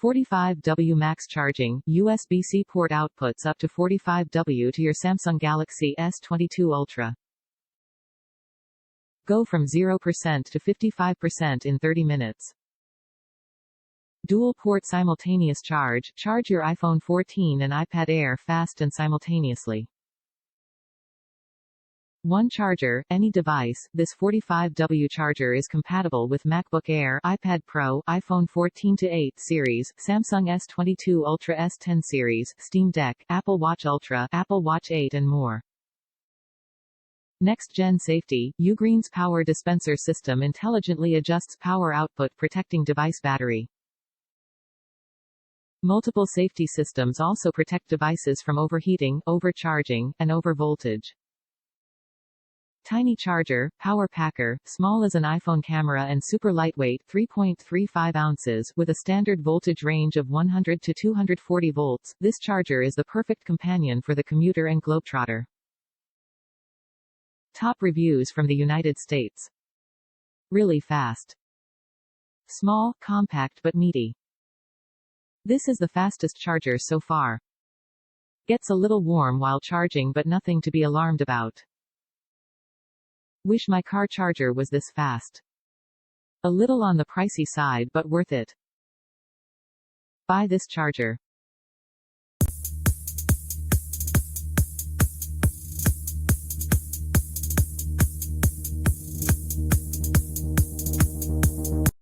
45W max charging, USB-C port outputs up to 45W to your Samsung Galaxy S22 Ultra. Go from 0% to 55% in 30 minutes. Dual port simultaneous charge, charge your iPhone 14 and iPad Air fast and simultaneously. One charger, any device. This 45W charger is compatible with Macbook Air, iPad Pro, iPhone 14-8 series, Samsung S22 Ultra-S10 Series, Steam Deck, Apple Watch Ultra, Apple Watch 8 and more. Next-gen safety, UGREEN's power dispenser system intelligently adjusts power output, protecting device battery. Multiple safety systems also protect devices from overheating, overcharging, and overvoltage. Tiny charger, power packer, small as an iPhone camera and super lightweight 3.35 ounces with a standard voltage range of 100 to 240 volts. This charger is the perfect companion for the commuter and globetrotter. Top reviews from the United States. Really fast. Small, compact but meaty. This is the fastest charger so far. Gets a little warm while charging but nothing to be alarmed about. Wish my car charger was this fast. A little on the pricey side but worth it. Buy this charger.